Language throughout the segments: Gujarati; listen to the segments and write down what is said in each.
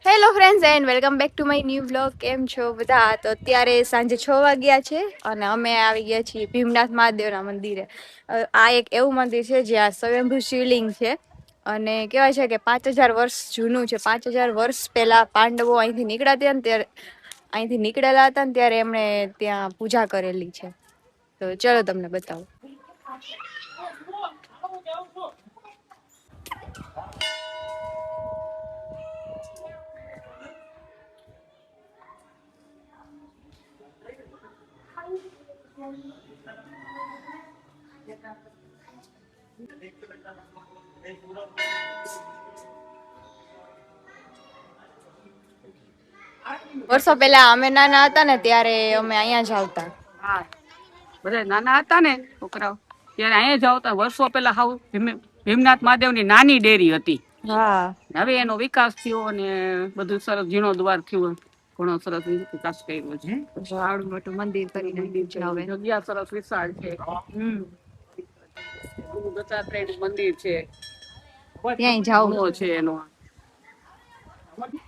Hello friends and welcome back to my new vlog. કેમ છો બધા? તો અત્યારે સાંજે 6 વાગ્યા છે અને અમે આવી ગયા છીએ ભીમનાથ મહાદેવના મંદિરે. આ એક એવું મંદિર છે જ્યાં સ્વયંભૂ શિવલિંગ છે અને કહેવાય છે કે 5000 વર્ષ જૂનું છે. 5000 વર્ષ પહેલા પાંડવો અહીંથી નીકળેલા હતા ને ત્યારે એમણે ત્યાં પૂજા કરેલી છે. તો ચલો તમને બતાવું. વર્ષો પહેલા અમે નાના હતા ને ત્યારે અમે અહીંયા જ આવતા. હા, બધા નાના હતા ને છોકરાઓ ત્યારે અહીંયા જ આવતા. વર્ષો પહેલા હાવ ભીમનાથ મહાદેવની નાની ડેરી હતી. હા, હવે એનો વિકાસ થયો અને બધું સરસ જીર્ણોદ્વાર થયું. ઘણો સરસ વિકાસ કર્યો છે. આવડું મોટું મંદિર કરી નાખ્યું છે હવે. જગ્યા સરસ વિશાળ છે. ગુરુ દત્તાત્રેયનું મંદિર છે. ત્યાંય જાવ ધૂણો છે એનો,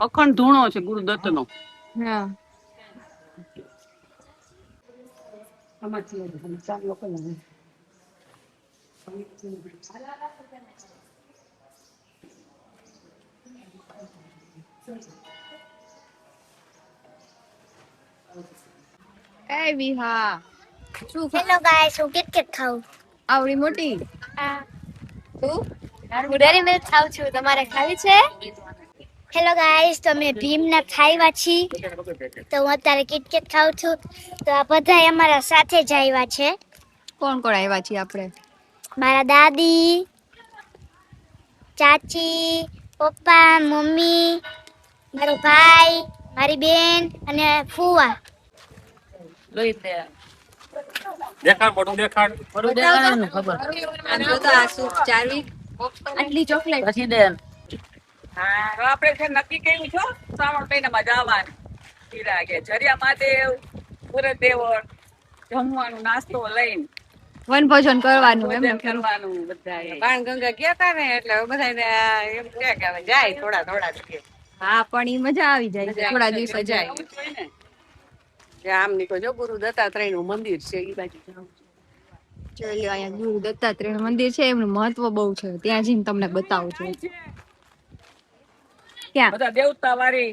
અખંડ ધૂણો છે ગુરુ દત્તનો. હા, એ વિહા શું હેલો ગાઈસ, હું કિટકેટ ખાઉં. આવડી મોટી તું હું ડેરી મિલ્ક ખાઉં છું. તમારે ખાવી છે? હેલો ગાઈસ, તો અમે ભીમનાથ આવ્યા છીએ. તો હું અત્યારે કિટકેટ ખાઉં છું. તો આ બધા અમારા સાથે જ આવ્યા છે. કોણ કોણ આવ્યા છીએ આપણે? મારા દાદી, ચાચી, પપ્પા, મમ્મી, મારો ભાઈ, મારી બેન અને ફુવા. દેખાડ મોટું દેખાડ. આટલી ચોકલેટ પછી દે. હા, આપણે છે નક્કી કર્યું છો શ્રાવણ મહિનામાં જવાનું. કે જરિયા મહાદેવ, સુરત દેવળ, જમવાનું નાસ્તો લઈને વનભોજન કરવાનું એમ કરવાનું. બધા બાણગંગા ગયા હતા ને એટલે બધાને એમ કે હવે જાય થોડા થોડા. હા, પણ ઈ મજા આવી જાય છે થોડા દિવસો જાય. આમ નીકળો જો ગુરુ દત્તાત્રેય નું મંદિર છે ઈ બાજુ. જોઈ લો, અહીંયા ગુરુ દત્તાત્રેય મંદિર છે. એમનું મહત્વ બહુ છે. ત્યાં જઈને તમને બતાવું છું. ક્યાં? બધા દેવતા વાળી.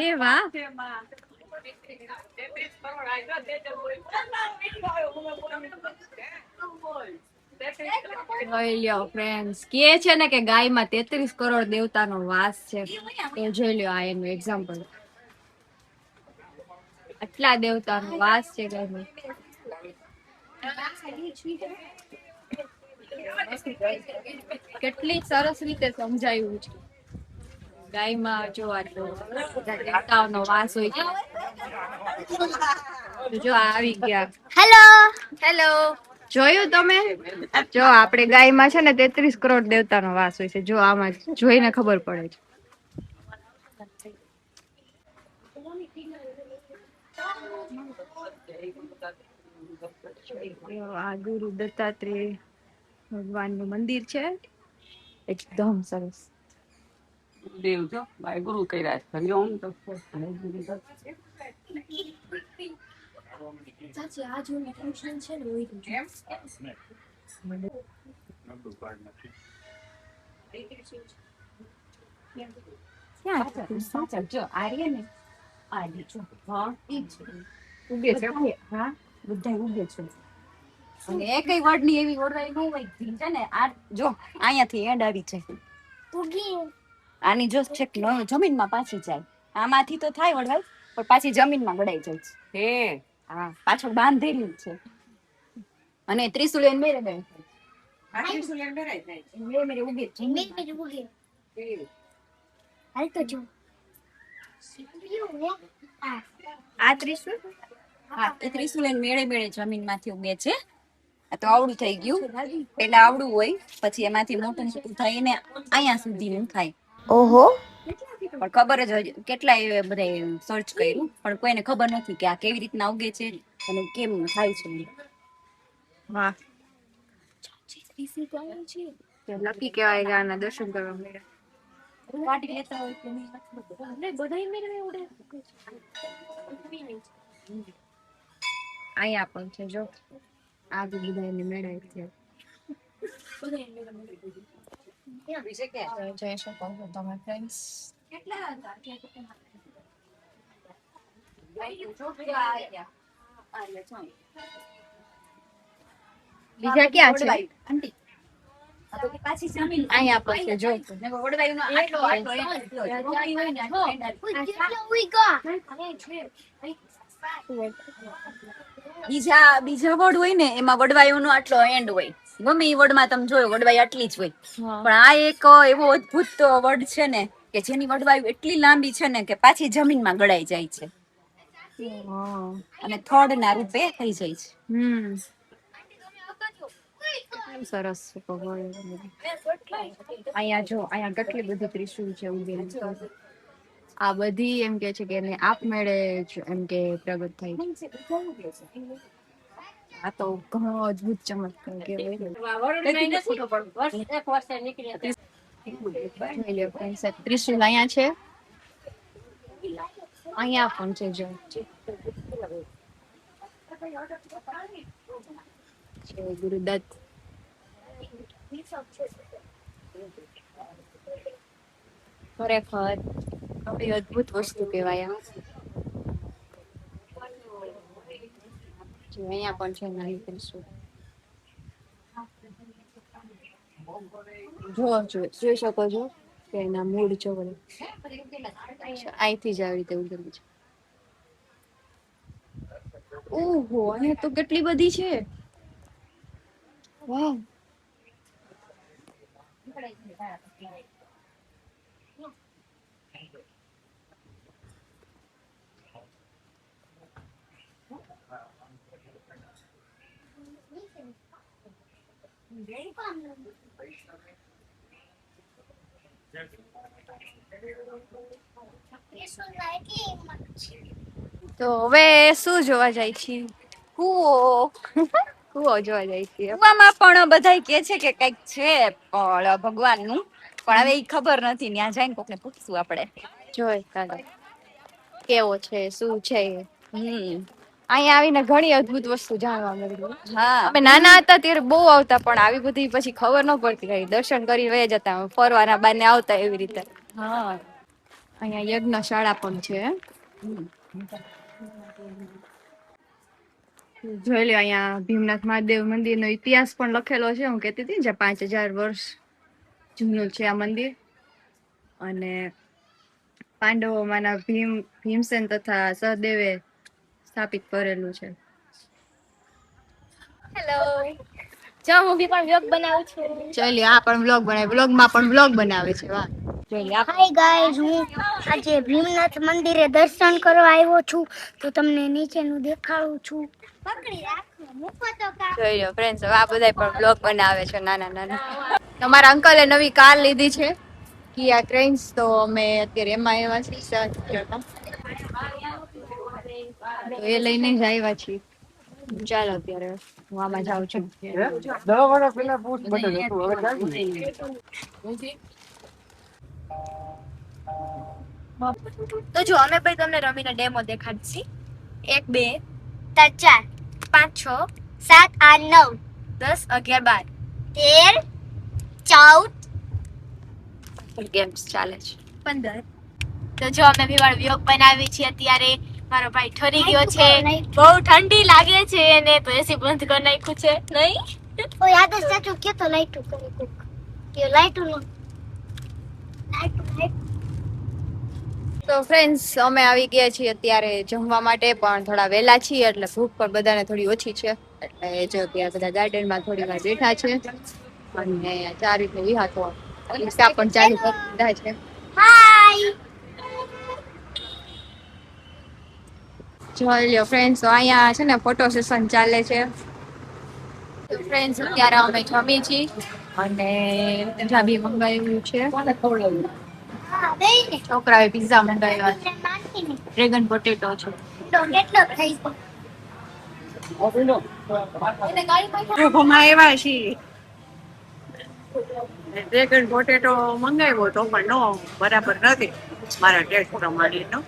એ વાહ, જોઈ લ્યો ફ્રેન્ડ્સ. કે છે ને કે ગાયમાં 33 કરોડ દેવતાનો વાસ છે. તો જોઈ લ્યો, આ એનું એક્ઝામ્પલ. આટલા દેવતાનો વાસ છે ગાયમાં. કેટલી સરસ રીતે સમજાયું છે. ગાયમાં જો આટલો દેવતાઓનો વાસ હોય છે. જો આવી ગયા. હેલો. હેલો, જોયું તમે? જો આપણે ગાયમાં છે ને 33 કરોડ દેવતાનો વાસ હોય છે. જો આમાં જોઈને ખબર પડે છે. આ ગુરુ દત્તાત્રેય ભગવાનનું મંદિર છે. એકદમ સરસ. દેવ જો ભાઈ ગુરુ કર્યા છે. હરિઓમ તો સાચી આ જો ફંક્શન છે ને હોય સાચા જો આ રે ને આ જો હા ઈ છે ઉગે છે. હા, બધા ઉગે છે. અને એકય વર્ડની એવી ઓરવાઈ ન હોય છે ને. આ જો અહીંયાથી એન્ડ આવી છે. આની જો છેક જમીનમાં પાછી જાય. આમાંથી તો થાય વળવાય પણ પાછી જમીનમાં ગડાઈ જાય છે. હે હા, પાછળ બાંધેલી છે. અને ત્રિશુલ એને મેરે ગઈ. મેરે ઉગે છે. હાલ તો જો આ ત્રિશુલ, હા, એ ત્રિશુલ એને મેળે મેળે જમીનમાંથી ઉગે છે. આ તો આવડું થઈ ગયું. પેલા આવડું હોય, પછી એમાંથી મોટું મોટું થઈને અહીંયા સુધી થાય. ઓહો. પણ ખબર જ કેટલા એ બધા સર્ચ કર્યું પણ કોઈને ખબર નથી કે આ કેવી રીતના ઉગે છે અને કેમ થાય છે. વાહ, લકી કહેવાય કે આના દર્શન કરવા મળ્યા. અહીંયા પણ છે જો આ બી બધા એની મેળાય છે. જય શકો છો તમે ફ્રેન્ડ્સ. બીજા ક્યાં છે? અહીંયા પણ છે જો. બીજા વડ હોય ને એમાં વડવાઈનો આટલો એન્ડ હોય. ગમે એ વડમાં તમે જોયો વડવાઈ આટલી જ હોય. પણ આ એક એવો અદભુત વડ છે ને કે જેની વડવાઈ એટલી લાંબી છે ને કે પાછી જમીનમાં ગળાઈ જાય છે અને થડ ના રૂપે થઈ જાય છે. સરસ છે ભગવાન. અહીંયા જો અહીંયા કેટલી બધી ત્રિશુલ છે ઉભેલી. આ બધી એમ કે છે કે એને આપમેળે જ એમ કે પ્રગટ થાય છે. આ તો ઘણો અદભુત ચમત્કાર કહેવાય. ત્રિશુલ અહીંયા છે. અહીંયા પણ છે જો ગુરુદત્ત. ખરેખર આપણી અદભુત વસ્તુ કહેવાય. અહીંયા પણ છે નાની ત્રિશુલ. જોઈ શકો છો કે એના મૂળ છે અહીંથી જ આવી રીતે ઉગેલું છે. ઓહો અહીંયા તો કેટલી બધી છે. વાહ. તો હવે શું જોવા જાય છે? કૂવો. કૂવો જોવા જાય છે. કૂવામાં પણ બધાય કે છે કે કઈક છે પણ ભગવાનનું પણ હવે ઈ ખબર નથી. ત્યાં જઈને કોકને પૂછશું આપણે. જોઈ ચાલો કેવો છે શું છે. અહીંયા આવીને ઘણી અદભુત વસ્તુ જાણવા મળી. હા અમે નાના હતા ત્યારે બહુ આવતા પણ આવી બધી પછી ખબર ન પડતી કઈ. દર્શન કરી વયા જતા ફરવાના બાને આવતા એવી રીતે. હા અહીંયા યજ્ઞશાળા પણ છે. જોઈ લો અહીંયા ભીમનાથ મહાદેવ મંદિરનો ઇતિહાસ પણ લખેલો છે. હું કહેતી હતી ને 5000 વર્ષ જૂનું છે આ મંદિર. અને પાંડવોમાંના ભીમસેન તથા સહદેવે સ્થાપિત કરેલું છે. હેલો જો હું બી પણ વ્લોગ બનાવું છું. ચાલી આ પણ વ્લોગ બનાવે. વ્લોગમાં પણ વ્લોગ બનાવે છે. વાહ. હાય ગાઈઝ, હું આજે ભીમનાથ મંદિરે દર્શન કરવા આવ્યો છું તો તમને નીચેનું દેખાડું છું. પકડી રાખો મૂકો તો કા. જોઈ લો ફ્રેન્ડ્સ હવે આ બધા પણ વ્લોગ બનાવે છે નાના નાના. તમારા અંકલે નવી કાર લીધી છે કિયા ક્રેન્સ. તો અમે અત્યારે એમાં આવ્યા છીએ. તો એ લઈને જ આવ્યા છીએ. ચાલો અત્યારે હું આમાં જાઉં છું. તો જો અમે ભાઈ તમને રમીને ડેમો દેખાડશી. 1 2 3 4 5 6 7 8 9 10 11 12 13 14 ગેમ્સ ચાલે છે. 15. તો જો અમે બી વાળ વ્લોગ બનાવી છે અત્યારે. મારો ભાઈ ઠરી ગયો છે. બહુ ઠંડી લાગે છે એને તો એસી બંધ કરી નાખ્યું છે. નહીં ઓ યાદ જ સાચું કે તો લાઈટ કરી કોક કે લાઈટ નો તો ફ્રેન્ડ્સ અમે આવી ગયા છીએ અત્યારે જમવા માટે. પણ થોડા વહેલા છીએ એટલે ભૂખ પણ બધાને થોડી ઓછી છે. એટલે જો ત્યાં બધા ગાર્ડનમાં થોડી વાર બેઠા છે અને 4 રીતે વિહાતો રિક્ષા પણ ચાલુ કરી દીધા છે. હાય જોઈ લો ફ્રેન્ડ્સ તો અહીંયા છે ને ફોટો સેશન ચાલે છે. તો ફ્રેન્ડ્સ અત્યારે અમે જમી છીએ અને પંજાબી મંગાવ્યું છે. હા બેને છોકરાએ પિઝા મંગાવ્યા છે. નાખીને ડ્રેગન પોટેટો છે. તો કેટલો થઈ ગયો એવા છીએ. ડ્રેગન પોટેટો મંગાવ્યો તો પણ નો બરાબર નથી મારા ટેસ્ટ પ્રમાણેનો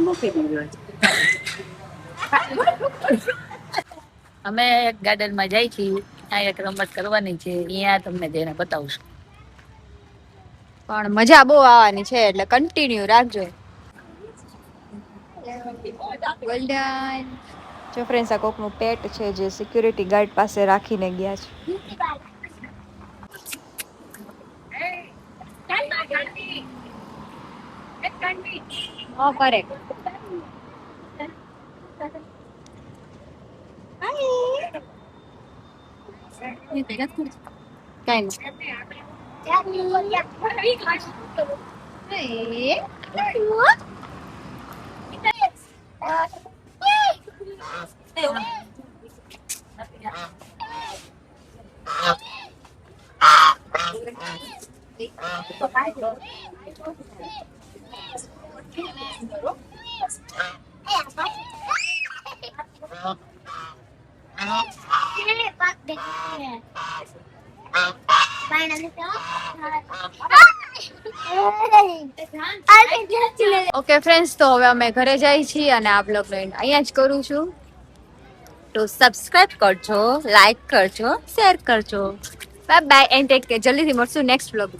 મૂકી દીધો. અમે એક ગાર્ડનમાં જાય છીએ, ત્યાં એક રમત કરવાની છે, અહીંયા તમને જઈને બતાવશું. પણ મજા બહુ આવવાની છે એટલે કન્ટિન્યુ રાખજો. ગોલ્ડન જો ફ્રેન્ડ્સ આ કોકનું પેટ છે જે સિક્યુરિટી ગાર્ડ પાસે રાખીને ગયા છે. કરેક્ટ. કઈ ઓકે ફ્રેન્ડ્સ, તો હવે અમે ઘરે જઈએ છીએ અને આ બ્લોગ અહીંયા જ કરું છું. તો સબસ્ક્રાઇબ કરજો, લાઈક કરજો, શેર કરજો. Bye bye and take care. જલ્દીથી મળશું નેક્સ્ટ બ્લોગ.